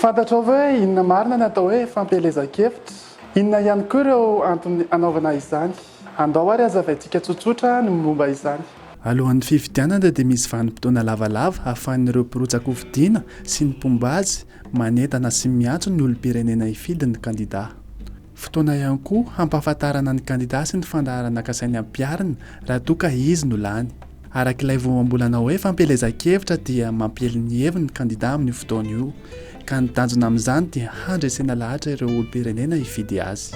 Fantatrao hoe inona marina ny atao hoe fampielezan-kevitra? Inona ihany koa ireo antony anaovana izany? Andao ary azavaintsika tsotsotra ny momba izany. Alohan'ny fifidianana dia misy vanim-potoana lavalava ahafahan'ireo mpirotsaka ho fidiana sy ny mpombazy manentana sy miantso ny olom-pirenena hifidy ny kandidà. Fotoana ihany koa hampahafantarana ny kandidà sy ny fandaharana kasainy ampiarina raha toa ka izy no lany. Arak'ilay voambolana hoe fampielezan-kevitra dia mampiely ny heviny ny kandidà amin'ny fotoana io, ka ny tanjona amin'izany dia handresena lahatra ireo olom-pirenena hifidy azy.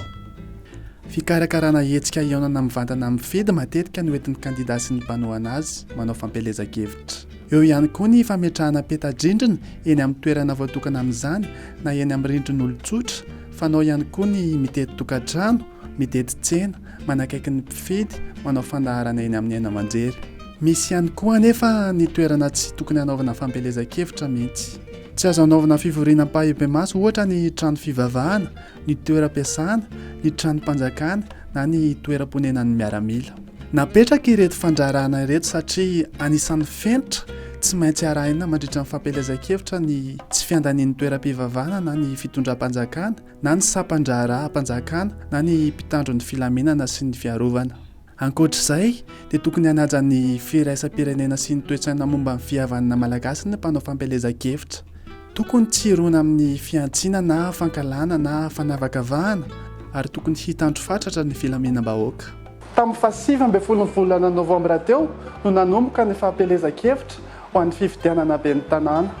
Fikarakarana hetsika hiaonana mivantana mifidy matetika no entin'ny kandidà sy ny mpanohana azy manao fampielezan-kevitra. Eo ihany koa ny fametrahana peta-drindrina eny amin'ny toerana voatokana amin'izany na eny amin'ny rindrin'olon-tsotra, fanao ihany koa ny mitety tokantrano, mitety tsena, manakaiky ny mpifidy, manao fandaharana eny amin'ny aina aman-jery. Misy ihany koa anefa ny toerana tsy tokony hanaovana fampielezan-kevitra mihitsy. Tsy azo anaovana fivorianam-pahaembe-maso ohatra ny trano fivavahana, ny toeram-piasana, ny tranom-panjakana na ny toeram-ponenan'ny miaramila. Napetraka ireto fandrarana ireto satria anisan'ny fenitra tsy maintsy arahina mandritra ny fampielezan-kevitra ny tsy fiandanian'ny toeram-pivavahana na ny fitondram-panjakana na ny sampandraharaha-panjakana na ny mpitandron'ny filaminana sy ny fiarovana. Ankoatr'izay dia tokony hanaja ny firaisam-pirenena sy ny toe-tsaina momba ny fihavanana malagasy ny mpanao fampielezan-kevitra. Tokony tsy irona amin'ny fiantsiana na fankalana na fanavakavahana ary tokony hitandro fatratra ny filaminam-bahoaka. Tamin'ny faha 7 volana novambra teo no nanomboka ny fampielezan-kevitra ho an'ny fifidianana ben'ny tanàna.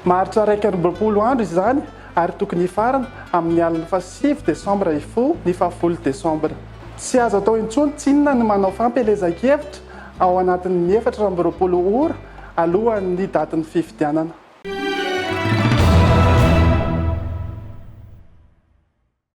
Maharitra 1 andro izany ary tokony hifarana amin'ny alina faha 7 desambra ifoho ny faha 10 desambra. Tsy azo atao intsony tsinona ny manao fampielezan-kevitra ao anatin'ny 4 ora alohan'ny datin'ny fifidianana.